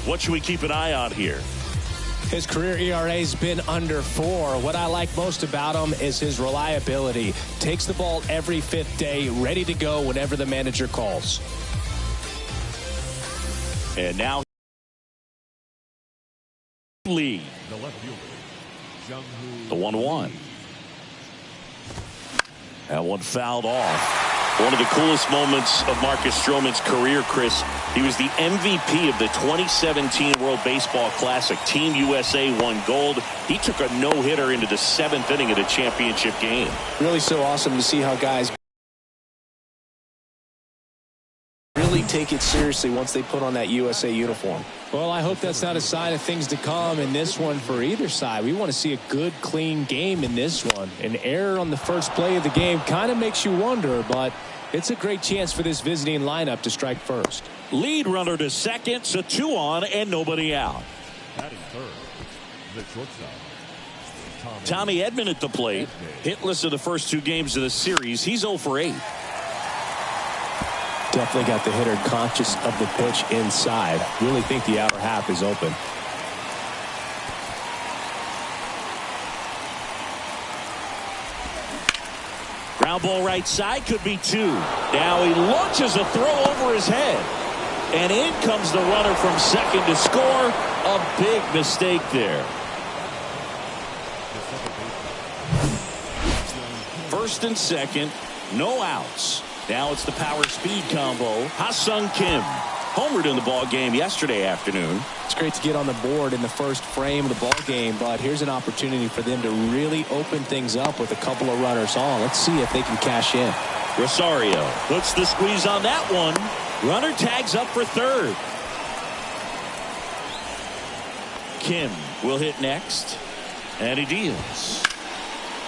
What should we keep an eye on here? His career ERA's been under 4. What I like most about him is his reliability. Takes the ball every 5th day, ready to go whenever the manager calls. And now Lee. The 1-1. That one fouled off. One of the coolest moments of Marcus Stroman's career, Chris. He was the MVP of the 2017 World Baseball Classic. Team USA won gold. He took a no-hitter into the 7th inning of the championship game. Really so awesome to see how guys really take it seriously once they put on that USA uniform. Well, I hope that's not a sign of things to come in this one for either side. We want to see a good, clean game in this one. An error on the first play of the game kind of makes you wonder, but it's a great chance for this visiting lineup to strike first. Lead runner to second, so 2 on and nobody out. Batting third, the shortstop, Tommy Edman at the plate. Hitless of the first 2 games of the series. He's 0 for 8. Definitely got the hitter conscious of the pitch inside. Really think the outer half is open. Ground ball right side, could be 2. Now he launches a throw over his head. And in comes the runner from second to score. A big mistake there. First and second, no outs. Now it's the power speed combo. Ha-Sung Kim homered in the ball game yesterday afternoon. It's great to get on the board in the first frame of the ball game, but here's an opportunity for them to really open things up with a couple of runners on. Let's see if they can cash in. Rosario puts the squeeze on that one. Runner tags up for third. Kim will hit next, and he deals.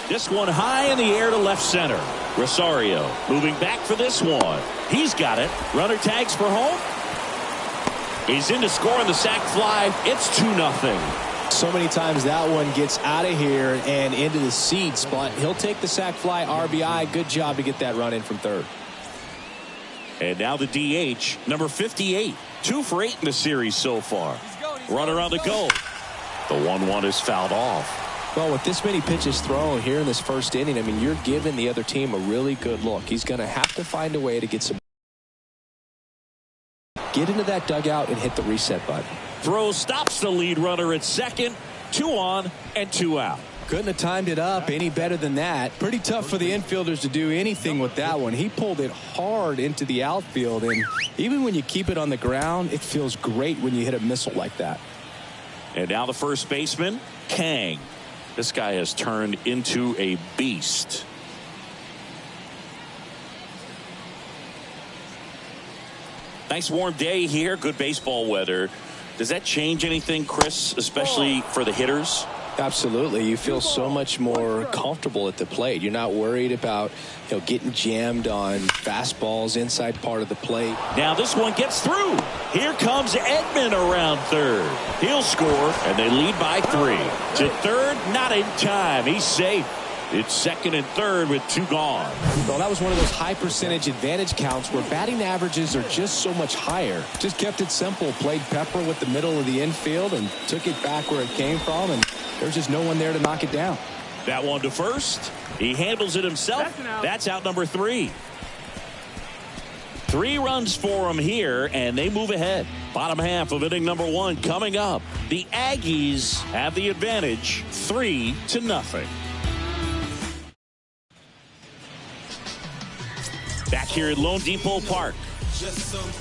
This one high in the air to left center. Rosario moving back for this one. He's got it. Runner tags for home. He's in to score on the sac fly. It's 2-0. So many times that one gets out of here and into the seats, but he'll take the sac fly RBI. Good job to get that run in from third. And now the DH, number 58. 2 for 8 in the series so far. Runner on the go. The 1-1 is fouled off. Well, with this many pitches thrown here in this first inning, I mean, you're giving the other team a really good look. He's going to have to find a way to get into that dugout and hit the reset button. Throw stops the lead runner at second. 2 on and 2 out. Couldn't have timed it up any better than that. Pretty tough for the infielders to do anything with that one. He pulled it hard into the outfield, and even when you keep it on the ground, it feels great when you hit a missile like that. And now the first baseman, Kang. This guy has turned into a beast. Nice warm day here. Good baseball weather. Does that change anything, Chris, especially for the hitters? Absolutely. You feel so much more comfortable at the plate. You're not worried about, getting jammed on fastballs inside part of the plate. Now this one gets through. Here comes Edman around third. He'll score, and they lead by 3. To third, not in time. He's safe. It's second and third with 2 gone. Well, that was one of those high percentage advantage counts where batting averages are just so much higher. Just kept it simple. Played pepper with the middle of the infield and took it back where it came from, and there's just no one there to knock it down. That one to first. He handles it himself. That's out number 3. 3 runs for him here, and they move ahead. Bottom half of inning number 1 coming up. The Aggies have the advantage, 3-0. Back here at Lone Depot Park.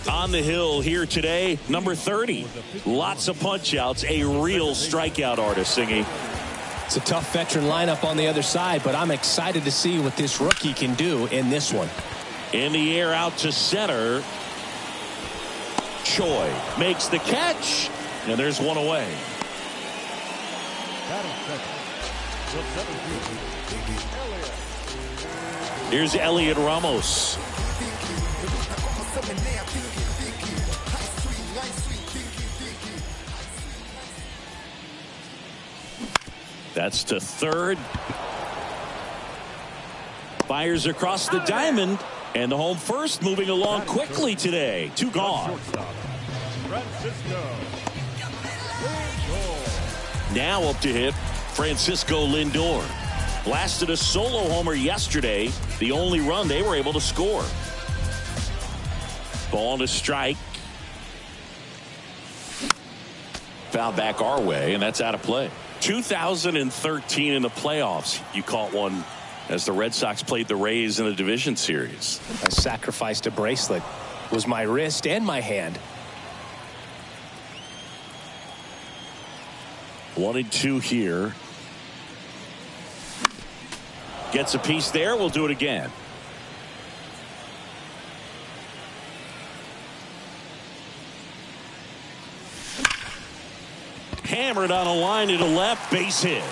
On the hill here today, number 30. Lots of punch-outs, a real strikeout artist singing. It's a tough veteran lineup on the other side, but I'm excited to see what this rookie can do in this one. In the air out to center. Choi makes the catch, and there's one away. Here's Elliot Ramos. That's to third. Fires across the diamond, and the home first moving along quickly today. 2 gone. Now up to hit Francisco Lindor. Blasted a solo homer yesterday. The only run they were able to score. Ball to strike. Foul back our way, and that's out of play. 2013 in the playoffs, you caught one as the Red Sox played the Rays in the division series. I sacrificed a bracelet. It was my wrist and my hand. 1-2 here. Gets a piece there. We'll do it again. Hammered on a line to the left, base hit.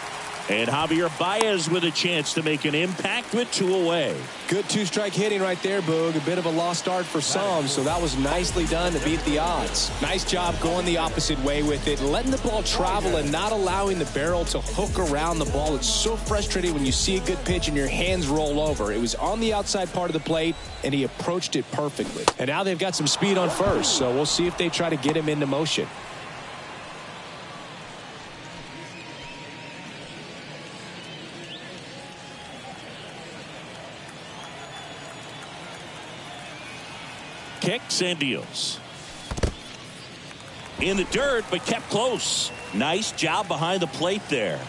And Javier Baez with a chance to make an impact with 2 away. Good two-strike hitting right there, Boog. A bit of a lost start for some, so that was nicely done to beat the odds. Nice job going the opposite way with it, letting the ball travel and not allowing the barrel to hook around the ball. It's so frustrating when you see a good pitch and your hands roll over. It was on the outside part of the plate, and he approached it perfectly. And now they've got some speed on first, so we'll see if they try to get him into motion. Kicks and deals. In the dirt, but kept close. Nice job behind the plate there.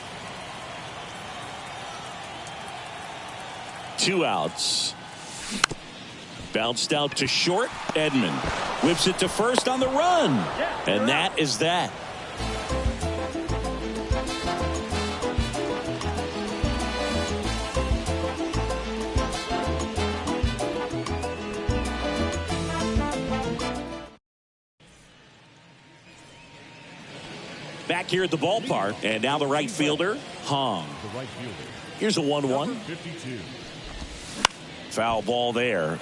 2 outs. Bounced out to short. Edman whips it to first on the run. And that is that. Back here at the ballpark, and now the right fielder, Hong. Here's a 1-1. Foul ball there.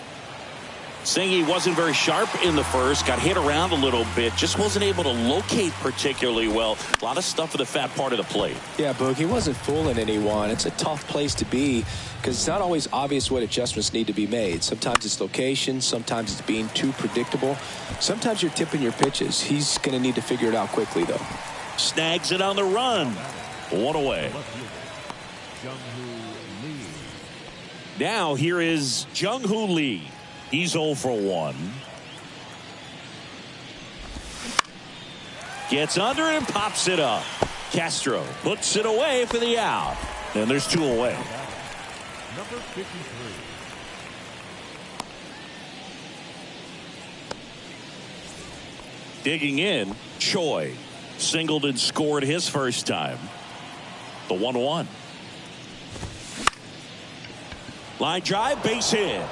Singy wasn't very sharp in the first, got hit around a little bit, just wasn't able to locate particularly well. A lot of stuff at the fat part of the plate. Yeah, Boog, he wasn't fooling anyone. It's a tough place to be because it's not always obvious what adjustments need to be made. Sometimes it's location, sometimes it's being too predictable. Sometimes you're tipping your pitches. He's going to need to figure it out quickly, though. Snags it on the run. 1 away. Now here is Jung-Hoo Lee. He's 0 for 1. Gets under it and pops it up. Castro puts it away for the out. And there's 2 away. Number 53. Digging in, Choi. Singled and scored his first time. The 1-1. Line drive, base hit.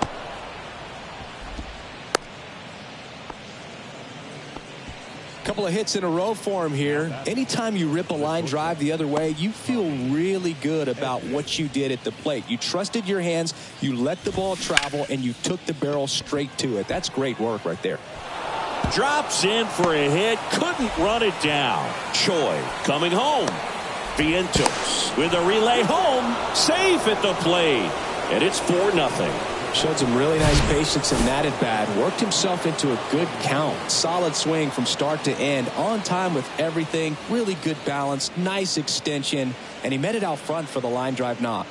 Couple of hits in a row for him here. Anytime you rip a line drive the other way, you feel really good about what you did at the plate. You trusted your hands, you let the ball travel, and you took the barrel straight to it. That's great work right there. Drops in for a hit, couldn't run it down. Choi coming home. Vientos with a relay home, safe at the plate, and it's 4-0. Showed some really nice patience in that at bat. Worked himself into a good count. Solid swing from start to end. On time with everything. Really good balance. Nice extension. And he met it out front for the line drive knock.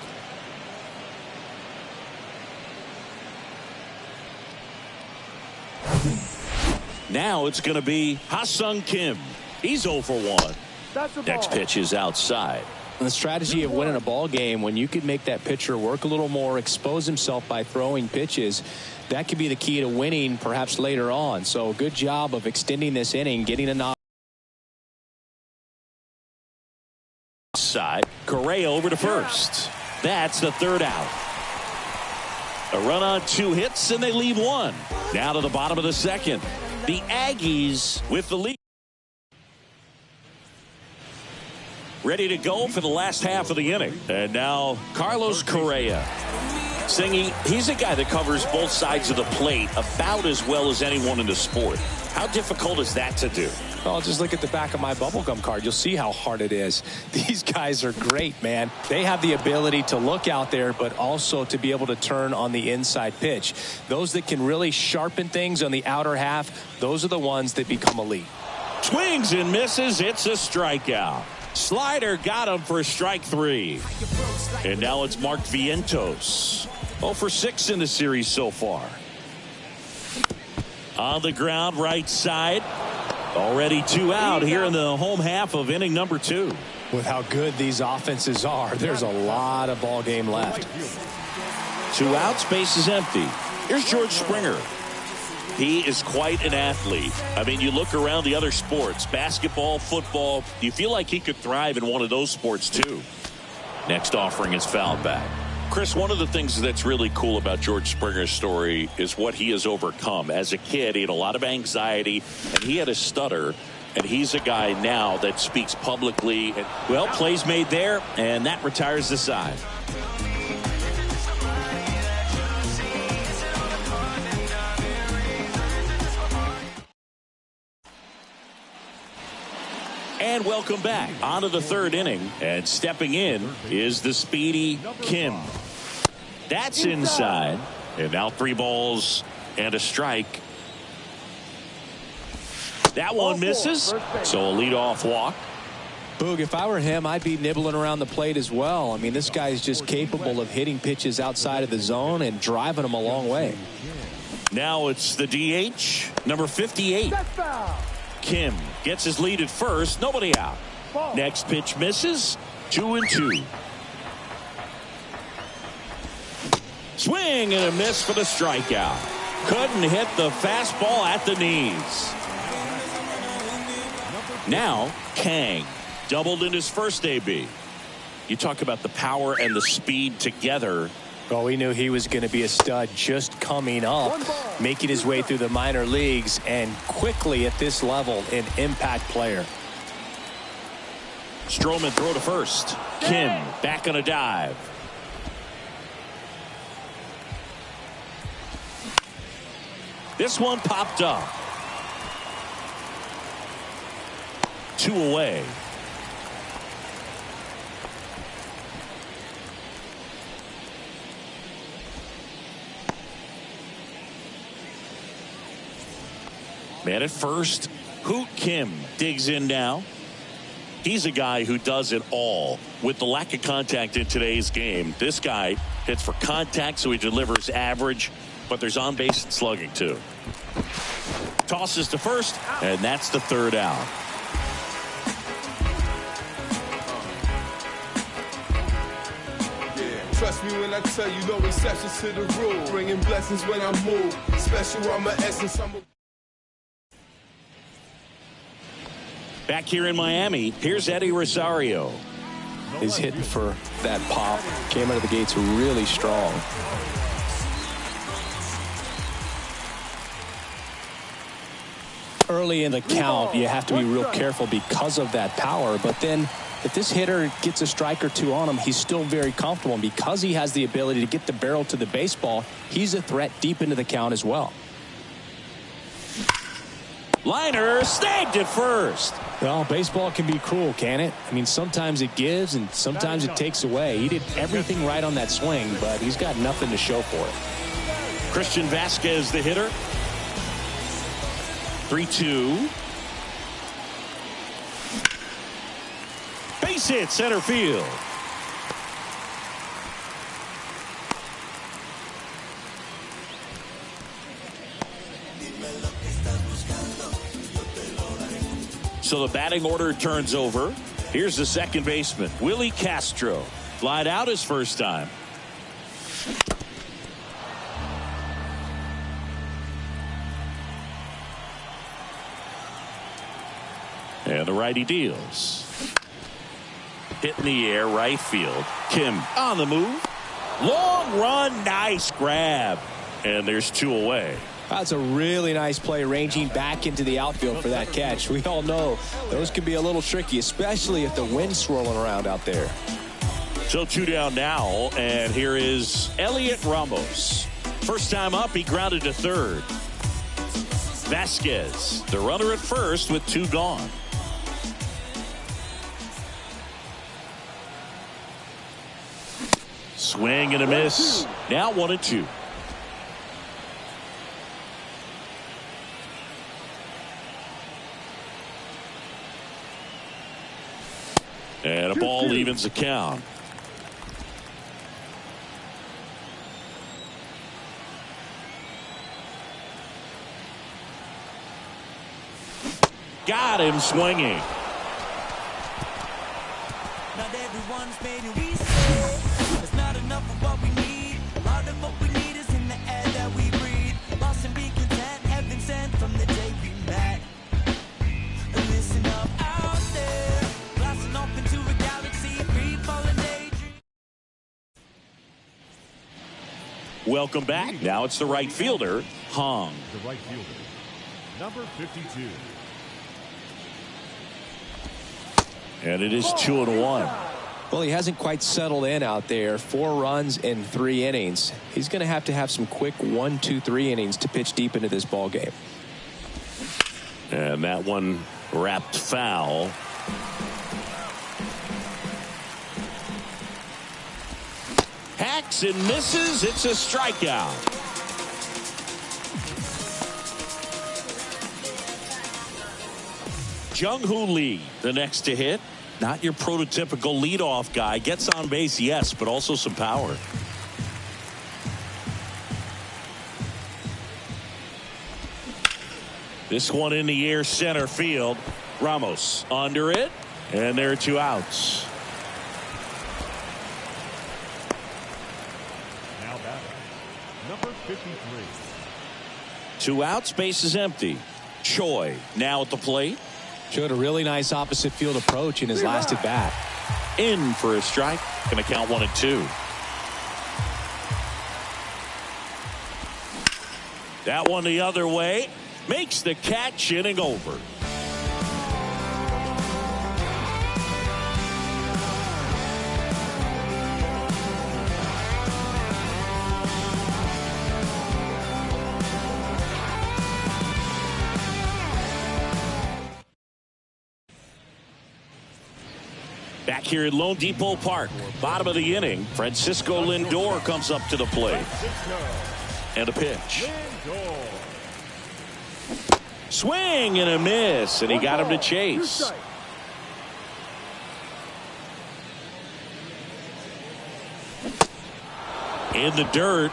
Now it's going to be Ha-Sung Kim. He's 0 for 1. Next pitch is outside. And the strategy of winning a ball game, when you could make that pitcher work a little more, expose himself by throwing pitches, that could be the key to winning perhaps later on. So good job of extending this inning, getting a knock. Side, Correa over to first. That's the 3rd out. A run on 2 hits, and they leave 1. Now to the bottom of the 2nd. The Aggies with the lead. Ready to go for the last half of the inning. And now Carlos Correa. Singy, he's a guy that covers both sides of the plate about as well as anyone in the sport. How difficult is that to do? Well, just look at the back of my bubblegum card. You'll see how hard it is. These guys are great, man. They have the ability to look out there, but also to be able to turn on the inside pitch. Those that can really sharpen things on the outer half, those are the ones that become elite. Swings and misses. It's a strikeout. Slider got him for strike 3. And now it's Mark Vientos. 0 for 6 in the series so far. On the ground, right side. Already 2 out here in the home half of inning number 2. With how good these offenses are, there's a lot of ball game left. 2 outs, base is empty. Here's George Springer. He is quite an athlete. I mean, you look around the other sports, basketball, football, you feel like he could thrive in one of those sports too. Next offering is fouled back. Chris, one of the things that's really cool about George Springer's story is what he has overcome. As a kid, he had a lot of anxiety, and he had a stutter, and he's a guy now that speaks publicly. Well, plays made there, and that retires the side. And welcome back onto the 3rd inning, and stepping in is the speedy Kim. That's inside, and now 3 balls and a strike. That one misses, so a leadoff walk. Boog, if I were him, I'd be nibbling around the plate as well. I mean, this guy is just capable of hitting pitches outside of the zone and driving them a long way. Now it's the DH, number 58. Kim gets his lead at first, nobody out. Next pitch misses, 2-2. Swing and a miss for the strikeout. Couldn't hit the fastball at the knees. Now Kang doubled in his first AB. You talk about the power and the speed together. Well, we knew he was going to be a stud just coming up, making his way through the minor leagues, and quickly at this level, an impact player. Stroman throw to first. Kim back on a dive. This one popped up. 2 away. Man at first. Hoot Kim digs in now. He's a guy who does it all. With the lack of contact in today's game, this guy hits for contact, so he delivers average, but there's on base and slugging too. Tosses to first, and that's the 3rd out. Trust me when I tell you, no exceptions to the rule. Bringing blessings when I move. Special, I'm an essence. Back here in Miami, here's Eddie Rosario. He's hitting for that pop. Came out of the gates really strong. Early in the count, you have to be real careful because of that power. But then if this hitter gets a strike or 2 on him, he's still very comfortable. And because he has the ability to get the barrel to the baseball, he's a threat deep into the count as well. Liner snagged at first. Well, baseball can be cruel, can it? I mean, sometimes it gives and sometimes it takes away. He did everything right on that swing, but he's got nothing to show for it. Christian Vasquez, the hitter. 3-2. Base hit center field. So the batting order turns over. Here's the second baseman, Willie Castro. Flied out his first time. And the righty deals. Hit in the air, right field. Kim on the move. Long run, nice grab. And there's 2 away. That's a really nice play, ranging back into the outfield for that catch. We all know those can be a little tricky, especially if the wind's swirling around out there. So 2 down now, and here is Elliot Ramos. First time up, he grounded to third. Vasquez, the runner at first with 2 gone. Swing and a miss. Now 1-2. And a ball evens the count. Got him swinging. Not everyone's made it easy. It's not enough of what we need. A lot of what we need is in the air that we breathe. Lost and be content, heaven sent from the day we met. Listen up out there, blasting off into a galaxy, free falling daydream. Welcome back. Now it's the right fielder, Hong. The right fielder, number 52. And it is 2-1. Well, he hasn't quite settled in out there. 4 runs in 3 innings. He's going to have some quick 1, 2, 3 innings to pitch deep into this ball game. And that one wrapped foul. Hacks and misses. It's a strikeout. Jung-Hoo Lee, the next to hit. Not your prototypical leadoff guy. Gets on base, yes, but also some power. This one in the air, center field. Ramos under it, and there are 2 outs. Now batting, number 53. 2 outs, base is empty. Choi now at the plate. Showed a really nice opposite field approach in his last at bat. In for a strike. Going to count 1-2. That one the other way. Makes the catch, inning over. Back here at Lone Depot Park, bottom of the inning, Francisco Lindor comes up to the plate. And a pitch. Swing and a miss, and he got him to chase. In the dirt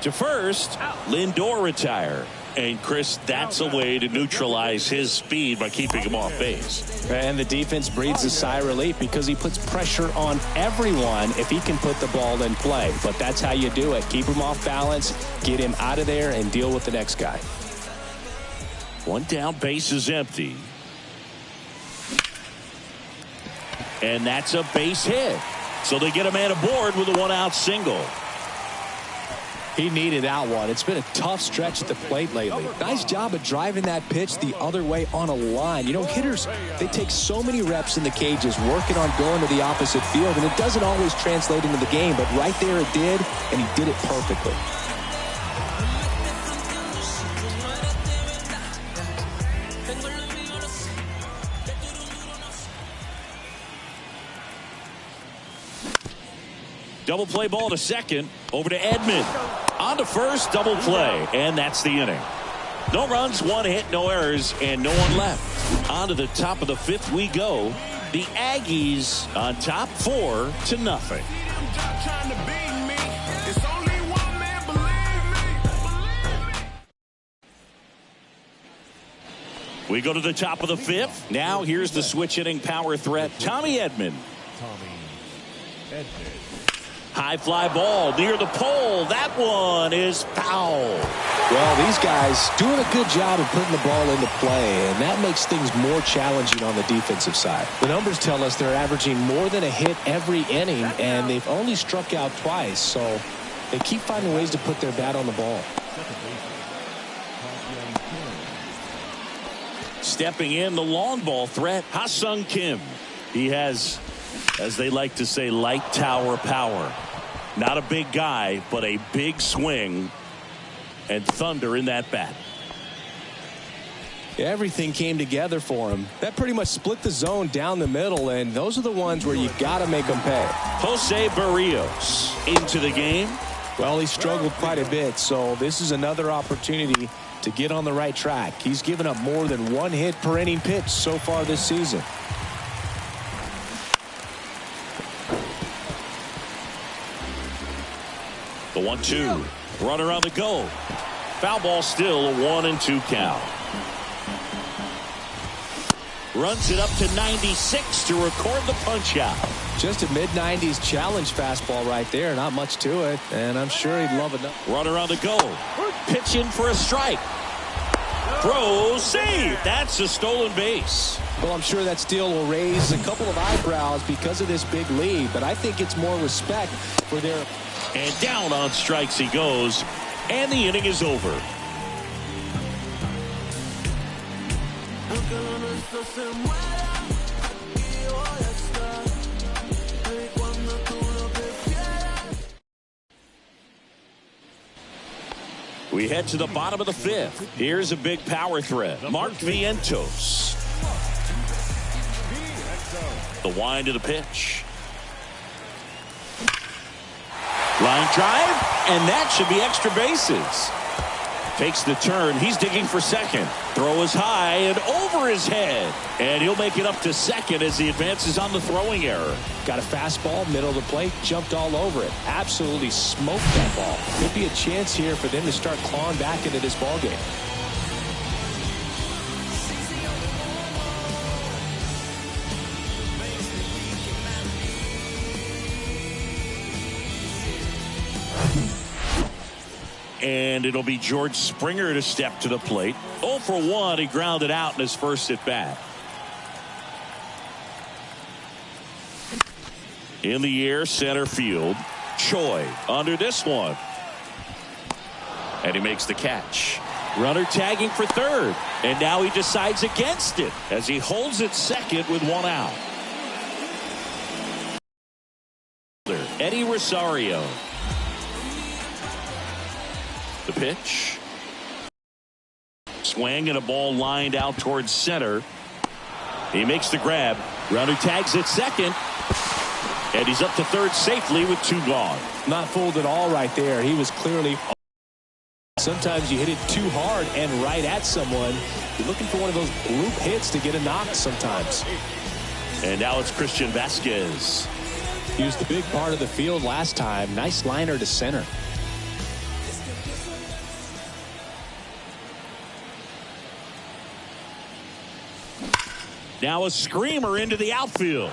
to first, Lindor retire. And Chris, that's a way to neutralize his speed by keeping him off base. And the defense breathes a sigh of relief because he puts pressure on everyone if he can put the ball in play. But that's how you do it. Keep him off balance, get him out of there, and deal with the next guy. 1 down, base is empty. And that's a base hit. So they get a man aboard with a 1-out single. He needed that one. It's been a tough stretch at the plate lately. Nice job of driving that pitch the other way on a line. You know, hitters, they take so many reps in the cages working on going to the opposite field, and it doesn't always translate into the game, but right there it did, and he did it perfectly. Double play ball to second. Over to Edman. On to first, double play. And that's the inning. No runs, 1 hit, no errors, and no one left. On to the top of the 5th we go. The Aggies on top 4-0. We go to the top of the 5th. Now here's the switch hitting power threat, Tommy Edman. High fly ball near the pole. That one is foul. Well, these guys doing a good job of putting the ball into play, and that makes things more challenging on the defensive side. The numbers tell us they're averaging more than a hit every inning, and they've only struck out twice, so they keep finding ways to put their bat on the ball. Stepping in, the long ball threat, Ha-Sung Kim. He has, as they like to say, light tower power. Not a big guy, but a big swing and thunder in that bat. Everything came together for him. That pretty much split the zone down the middle, and those are the ones where you got to make them pay. Jose Barrios into the game. Well, he struggled quite a bit, so this is another opportunity to get on the right track. He's given up more than 1 hit per inning pitch so far this season. 1-2. Runner on the go. Foul ball, still a 1-2 count. Runs it up to 96 to record the punch out. Just a mid-90s challenge fastball right there. Not much to it, and I'm sure he'd love enough. Runner on the go. Pitch in for a strike. Throw, save. That's a stolen base. Well, I'm sure that steal will raise a couple of eyebrows because of this big lead, but I think it's more respect for their... And down on strikes he goes, and the inning is over. We head to the bottom of the fifth. Here's a big power threat. Mark Vientos. The wind of the pitch. Line drive, and that should be extra bases. Takes the turn. He's digging for second. Throw is high and over his head. And he'll make it up to second as he advances on the throwing error. Got a fastball, middle of the plate, jumped all over it. Absolutely smoked that ball. Could be a chance here for them to start clawing back into this ball game. And it'll be George Springer to step to the plate. 0 for 1. He grounded out in his first at bat. In the air, center field. Choi under this one. And he makes the catch. Runner tagging for third. And now he decides against it as he holds it second with one out. Eddie Rosario. The pitch. Swing and a ball lined out towards center. He makes the grab. Runner tags at second. And he's up to third safely with 2 gone. Not fooled at all right there. He was clearly... Sometimes you hit it too hard and right at someone. You're looking for one of those bloop hits to get a knock sometimes. And now it's Christian Vasquez. He was the big part of the field last time. Nice liner to center. Now a screamer into the outfield.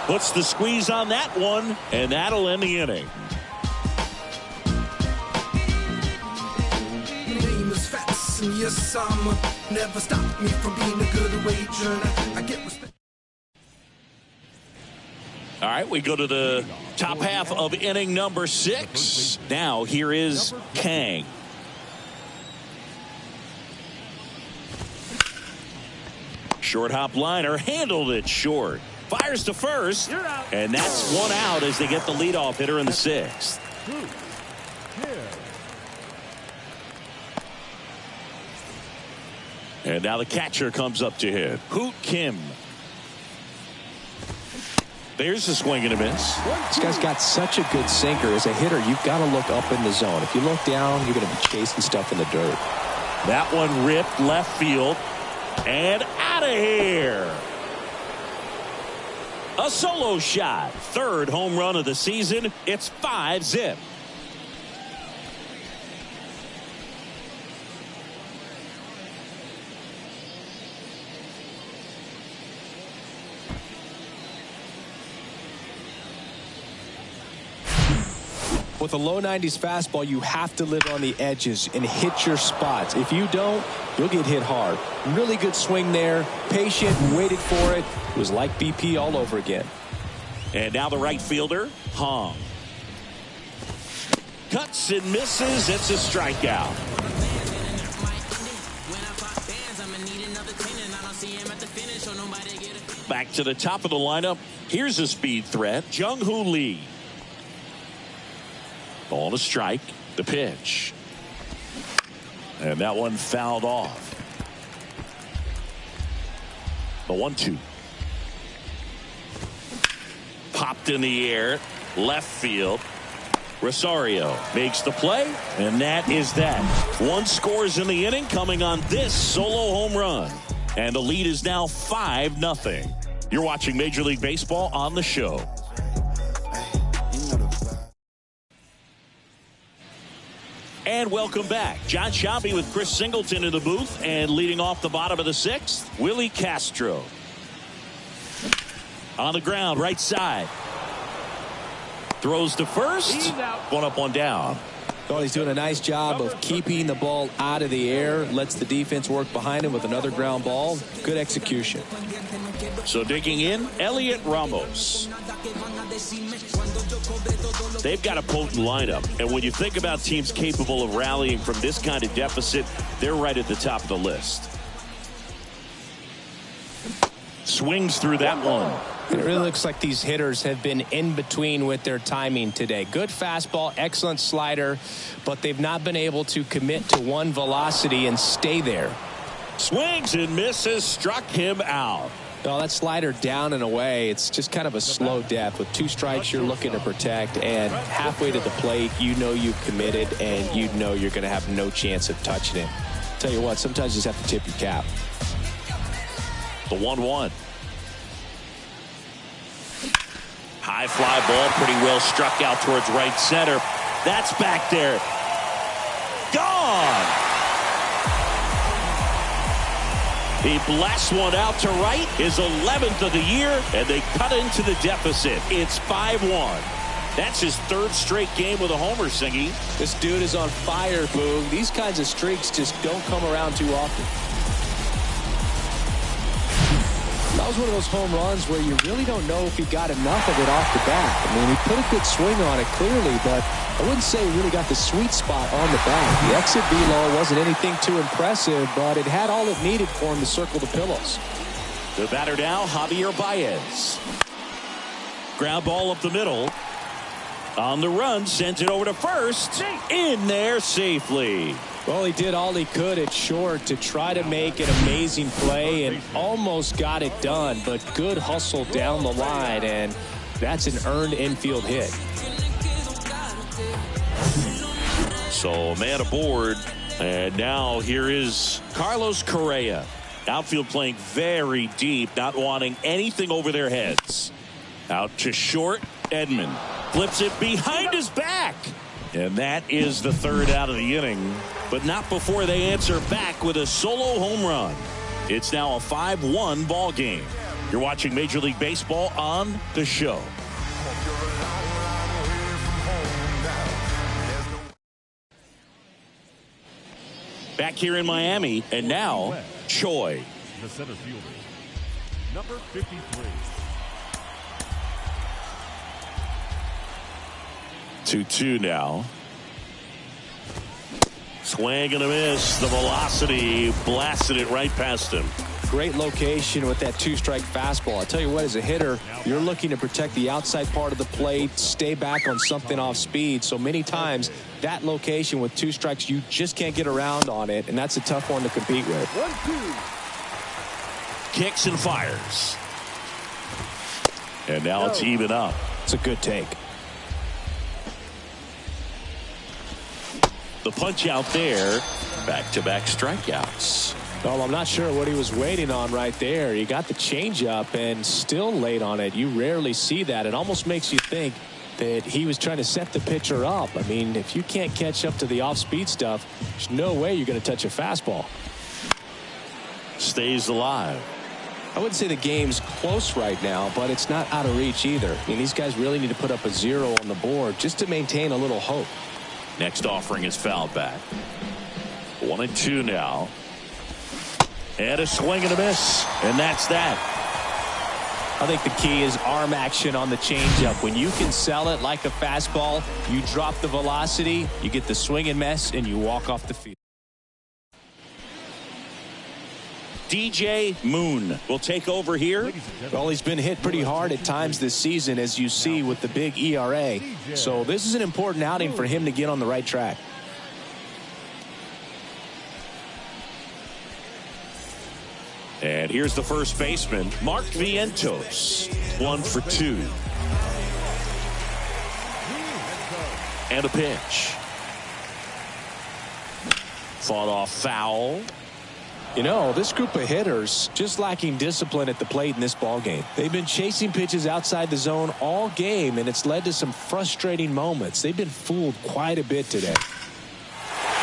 Puts the squeeze on that one, and that'll end the inning. Name is Fats, and yes, never stop me from being a good wager. I get respect. All right, we go to the top half of inning number 6. Now here is Kang. Short hop liner, handled it short. Fires to first, and that's one out as they get the leadoff hitter in the 6th. And now the catcher comes up to hit. Hoot Kim. There's a swing and a miss. This guy's got such a good sinker. As a hitter, you've got to look up in the zone. If you look down, you're going to be chasing stuff in the dirt. That one ripped left field. And out of here. A solo shot. 3rd home run of the season. It's 5-zip. With a low 90s fastball, you have to live on the edges and hit your spots. If you don't, you'll get hit hard. Really good swing there. Patient, waited for it. It was like BP all over again. And now the right fielder, Hong. Cuts and misses. It's a strikeout. Back to the top of the lineup. Here's a speed threat, Jung-Hoo Lee. Ball to strike. The pitch. And that one fouled off. The 1-2. Popped in the air. Left field. Rosario makes the play. And that is that. 1 scores in the inning coming on this solo home run. And the lead is now 5-0. You're watching Major League Baseball on the show. And welcome back. John Sciambi with Chris Singleton in the booth, and leading off the bottom of the 6th, Willie Castro. On the ground, right side. Throws to first. One up, one down. Well, he's doing a nice job of keeping the ball out of the air. Lets the defense work behind him with another ground ball. Good execution. So digging in, Elliot Ramos. They've got a potent lineup. And when you think about teams capable of rallying from this kind of deficit, they're right at the top of the list. Swings through that one. It really looks like these hitters have been in between with their timing today. Good fastball, excellent slider, but they've not been able to commit to one velocity and stay there. Swings and misses, struck him out. Oh, that slider down and away. It's just kind of a slow death. With 2 strikes, you're looking to protect, and halfway to the plate, you know you've committed, and you know you're going to have no chance of touching it. Tell you what, sometimes you just have to tip your cap. The 1-1. High fly ball, pretty well struck out towards right center. That's back there. Gone. He blasts one out to right. His 11th of the year, and they cut into the deficit. It's 5-1. That's his 3rd straight game with a homer, Singy. This dude is on fire, Boog. These kinds of streaks just don't come around too often. That was one of those home runs where you really don't know if he got enough of it off the bat. I mean, he put a good swing on it clearly, but I wouldn't say he really got the sweet spot on the bat. The exit velo wasn't anything too impressive, but it had all it needed for him to circle the pillows. The batter now, Javier Baez. Ground ball up the middle. On the run, sent it over to first. In there safely. Well, he did all he could at short to try to make an amazing play and almost got it done, but good hustle down the line, and that's an earned infield hit. So man aboard, and now here is Carlos Correa. Outfield playing very deep, not wanting anything over their heads. Out to short, Edman flips it behind his back. And that is the 3rd out of the inning, but not before they answer back with a solo home run. It's now a 5-1 ball game. You're watching Major League Baseball on The Show. Back here in Miami, and now Choi. The center fielder, number 53. 2-2 now. Swing and a miss. The velocity blasted it right past him. Great location with that 2-strike fastball. I tell you what, as a hitter, you're looking to protect the outside part of the plate, stay back on something off speed. So many times that location with 2 strikes, you just can't get around on it, and that's a tough one to compete with. 1-2. Kicks and fires. And now it's even up. It's a good take. The punch out there. Back-to-back strikeouts. Well, I'm not sure what he was waiting on right there. He got the changeup and still late on it. You rarely see that. It almost makes you think that he was trying to set the pitcher up. I mean, if you can't catch up to the off-speed stuff, there's no way you're going to touch a fastball. Stays alive. I wouldn't say the game's close right now, but it's not out of reach either. I mean, these guys really need to put up a 0 on the board just to maintain a little hope. Next offering is fouled back. 1-2 now. And a swing and a miss. And that's that. I think the key is arm action on the changeup. When you can sell it like a fastball, you drop the velocity, you get the swing and miss, and you walk off the field. DJ Moon will take over here. Well, he's been hit pretty hard at times this season, as you see with the big ERA. So this is an important outing for him to get on the right track. And here's the first baseman, Mark Vientos. 1 for 2. And a pitch. Fought off foul. You know, this group of hitters just lacking discipline at the plate in this ball game. They've been chasing pitches outside the zone all game, and it's led to some frustrating moments. They've been fooled quite a bit today.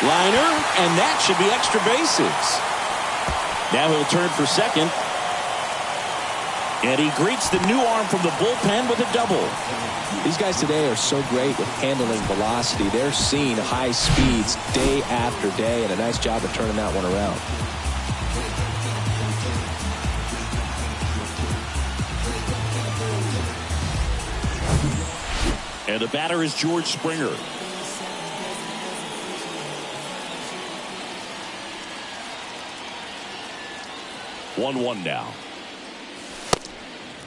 Liner, and that should be extra bases. Now he'll turn for second. And he greets the new arm from the bullpen with a double. These guys today are so great with handling velocity. They're seeing high speeds day after day, and a nice job of turning that one around. And the batter is George Springer. One now.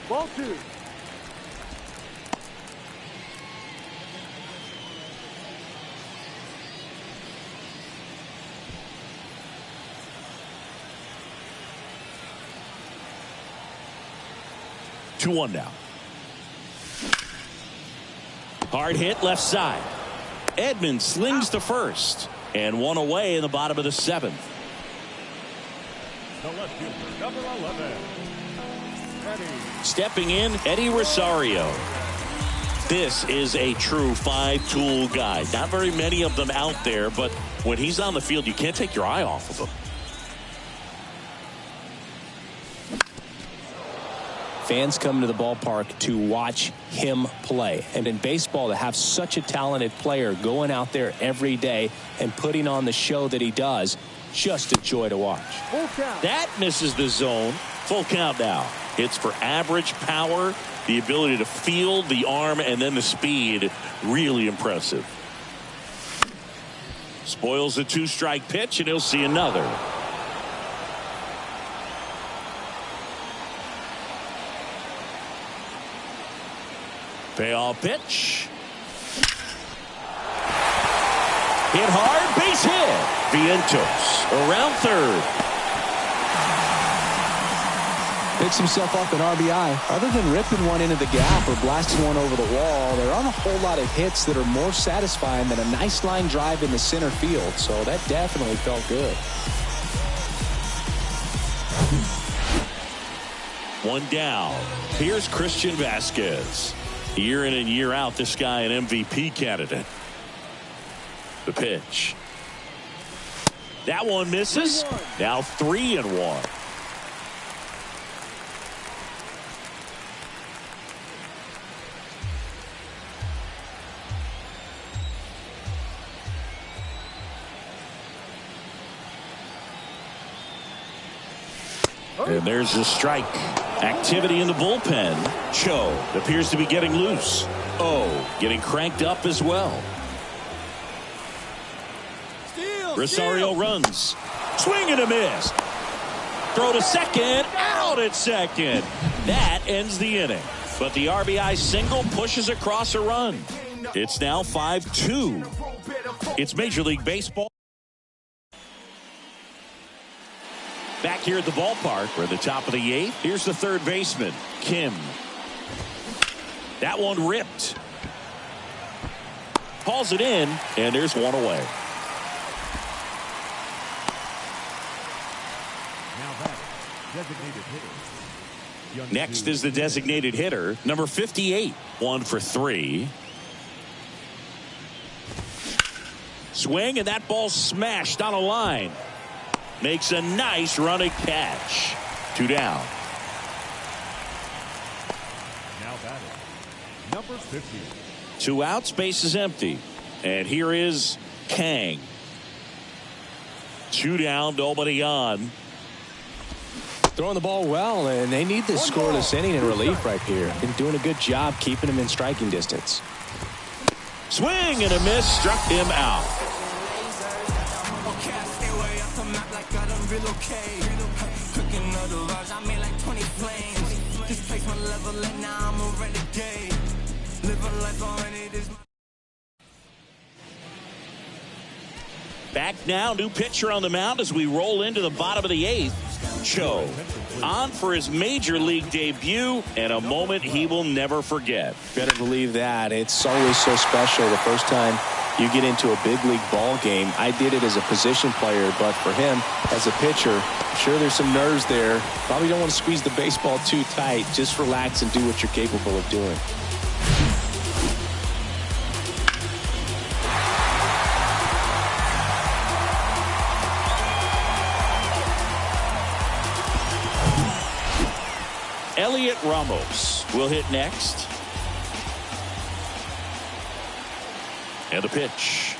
Ball two. Two one now. Hard hit left side. Edmonds slings to first. And one away in the bottom of the seventh. The left fielder, number 11. Stepping in, Eddie Rosario. This is a true five-tool guy. Not very many of them out there, but when he's on the field, you can't take your eye off of him. Fans come to the ballpark to watch him play. And in baseball, to have such a talented player going out there every day and putting on the show that he does, just a joy to watch. Full count. That misses the zone. Full count now. Hits for average power, the ability to field the arm, and then the speed. Really impressive. Spoils a two-strike pitch, and he'll see another. Payoff pitch. Hit hard, base hit. Vientos around third. Picks himself up an RBI. Other than ripping one into the gap or blasting one over the wall, there aren't a whole lot of hits that are more satisfying than a nice line drive in the center field. So that definitely felt good. One down. Here's Christian Vasquez. Year in and year out, this guy an MVP candidate. The pitch. That one misses. Now 3-1. And there's the strike. Activity in the bullpen. Cho appears to be getting loose. Getting cranked up as well. Rosario runs. Swing and a miss. Throw to second. Out at second. That ends the inning. But the RBI single pushes across a run. It's now 5-2. It's Major League Baseball. Back here at the ballpark, we're at the top of the eighth. Here's the third baseman, Kim. That one ripped. Calls it in, and there's one away. Now that designated hitter. Next is the designated hitter, number 58. 1 for 3. Swing, and that ball smashed on a line. Makes a nice running catch. 2 down. Now batting, number 50. 2 outs, base is empty. And here is Kang. 2 down, nobody on. Throwing the ball well, and they need this scoreless inning in relief right here. Been doing a good job keeping him in striking distance. Swing and a miss, struck him out. Back now, new pitcher on the mound as we roll into the bottom of the eighth. Cho on for his major league debut, and a moment he will never forget. Better believe that. It's always so special the first time you get into a big league ball game. I did it as a position player, but for him as a pitcher, I'm sure there's some nerves there. Probably don't want to squeeze the baseball too tight. Just relax and do what you're capable of doing. Elliot Ramos will hit next. And the pitch.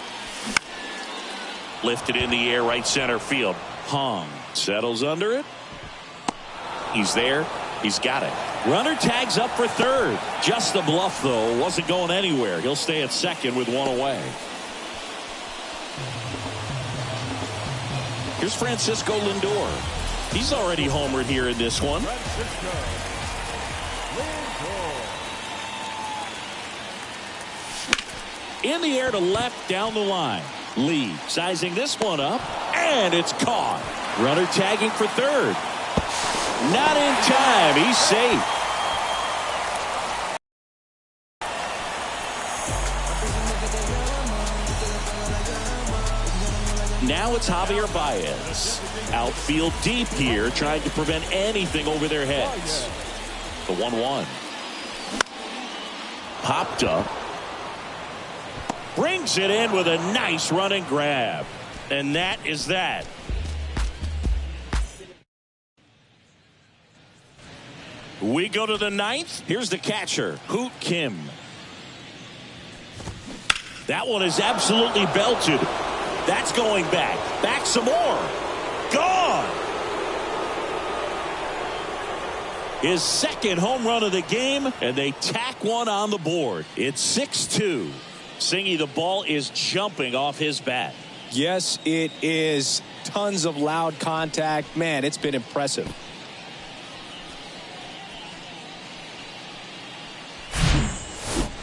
Lifted in the air, right center field. Hong settles under it. He's there. He's got it. Runner tags up for third. Just a bluff, though. Wasn't going anywhere. He'll stay at second with one away. Here's Francisco Lindor. He's already homered here in this one. In the air to left, down the line. Lee sizing this one up, and it's caught. Runner tagging for third. Not in time. He's safe. Now it's Javier Baez. Outfield deep here, trying to prevent anything over their heads. The 1-1. Popped up. Brings it in with a nice running grab. And that is that. We go to the ninth. Here's the catcher, Hoot Kim. That one is absolutely belted. That's going back. Back some more. Gone. His second home run of the game, and they tack one on the board. It's 6-2. Singy, the ball is jumping off his bat. Yes, it is. Tons of loud contact. Man, it's been impressive.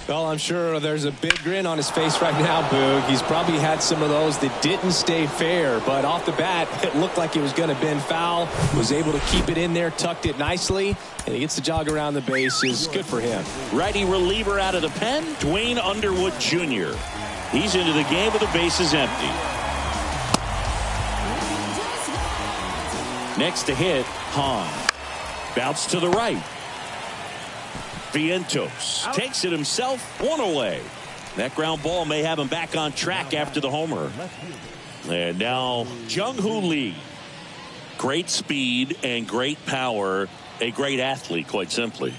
Well, I'm sure there's a big grin on his face right now, Boog. He's probably had some of those that didn't stay fair, but off the bat, it looked like it was going to bend foul. Was able to keep it in there, tucked it nicely, and he gets the jog around the bases. Good for him. Righty reliever out of the pen, Dwayne Underwood Jr. He's into the game with the bases empty. Next to hit, Hong. Bounce to the right. Vientos takes it himself, one away. That ground ball may have him back on track after the homer. And now Jung-Hoo Lee. Great speed and great power. A great athlete, quite simply.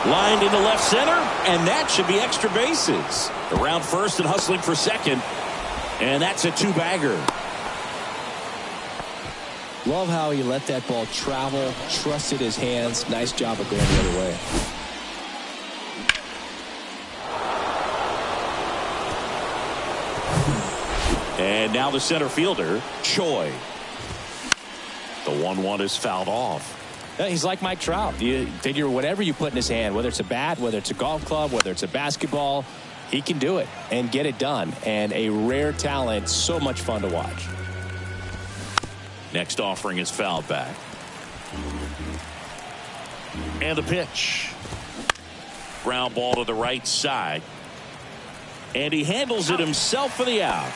Lined into left center, and that should be extra bases. Around first and hustling for second. And that's a two-bagger. Love how he let that ball travel, trusted his hands. Nice job of going the other way. And now the center fielder, Choi. The 1-1 is fouled off. Yeah, he's like Mike Trout. You figure whatever you put in his hand, whether it's a bat, whether it's a golf club, whether it's a basketball, he can do it and get it done. And a rare talent, so much fun to watch. Next offering is fouled back. And the pitch. Ground ball to the right side. And he handles it himself for the out.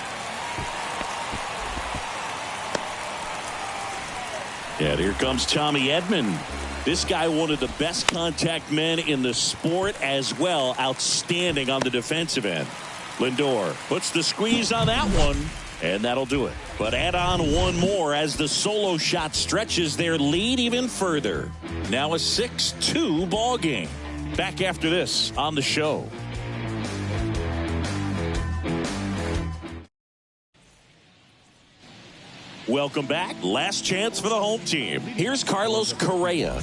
And here comes Tommy Edman. This guy, one of the best contact men in the sport as well. Outstanding on the defensive end. Lindor puts the squeeze on that one. And that'll do it. But add on one more as the solo shot stretches their lead even further. Now a 6-2 ball game. Back after this on the show. Welcome back. Last chance for the home team. Here's Carlos Correa.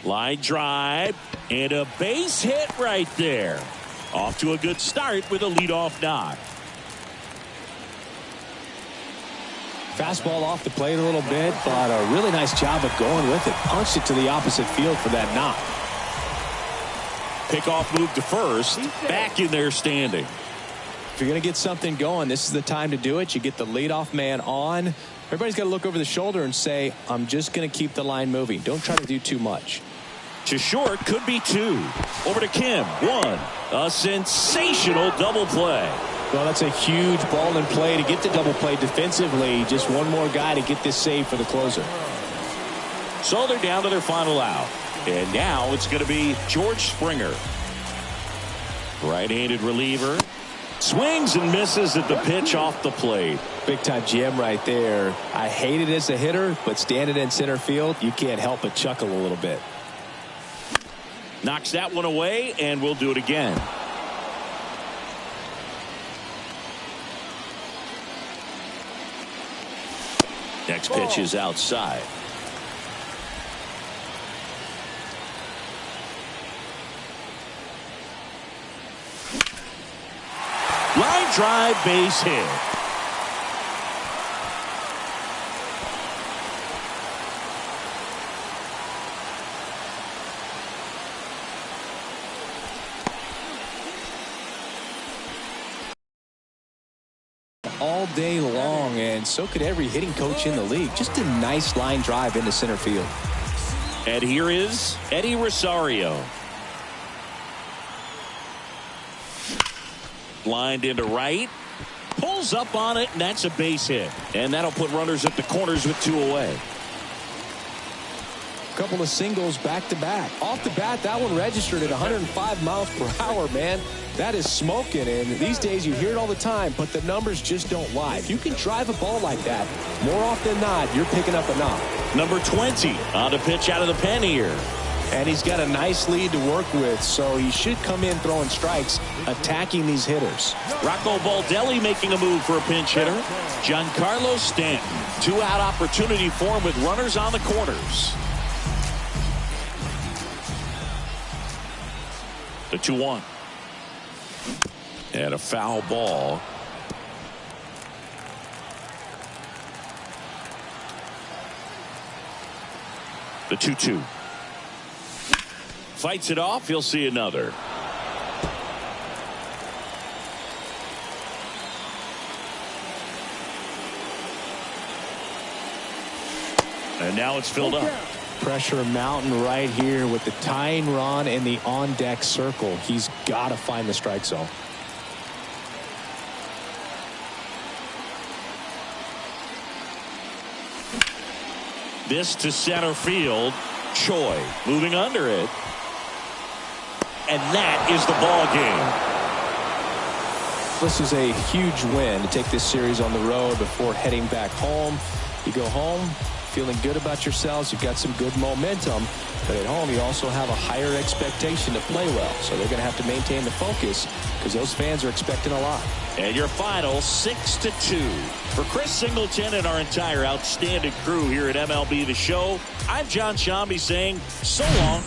Line drive and a base hit right there. Off to a good start with a leadoff knock. Fastball off the plate a little bit, but a really nice job of going with it. Punched it to the opposite field for that knock. Pickoff move to first. Back in there standing. If you're going to get something going, this is the time to do it. You get the leadoff man on. Everybody's got to look over the shoulder and say, I'm just going to keep the line moving. Don't try to do too much. To short, could be two. Over to Kim. One. A sensational double play. Well, that's a huge ball in play to get the double play defensively. Just one more guy to get this save for the closer. So they're down to their final out. And now it's going to be George Springer. Right-handed reliever. Swings and misses at the pitch off the plate. Big time jam right there. I hate it as a hitter, but standing in center field, you can't help but chuckle a little bit. Knocks that one away, and we'll do it again. Next pitch is outside. Line drive, base hit. All day long, and so could every hitting coach in the league. Just a nice line drive into center field. And here is Eddie Rosario. Lined into right. Pulls up on it, and that's a base hit. And that'll put runners at the corners with 2 away. Couple of singles back to back. Off the bat, that one registered at 105 miles per hour, man. That is smoking, and these days you hear it all the time, but the numbers just don't lie. If you can drive a ball like that, more often than not, you're picking up a knock. Number 20 on the pitch out of the pen here. And he's got a nice lead to work with, so he should come in throwing strikes, attacking these hitters. Rocco Baldelli making a move for a pinch hitter. Giancarlo Stanton. 2-out opportunity for him with runners on the corners. The 2-1. And a foul ball. The 2-2. Fights it off. He'll see another. And now it's filled up. Pressure mountain right here with the tying run in the on-deck circle. He's got to find the strike zone. This to center field. Choi moving under it. And that is the ball game. This is a huge win to take this series on the road before heading back home. You go home feeling good about yourselves. You've got some good momentum. But at home, you also have a higher expectation to play well. So they're going to have to maintain the focus because those fans are expecting a lot. And your final 6-2. For Chris Singleton and our entire outstanding crew here at MLB The Show, I'm John Shambi saying so long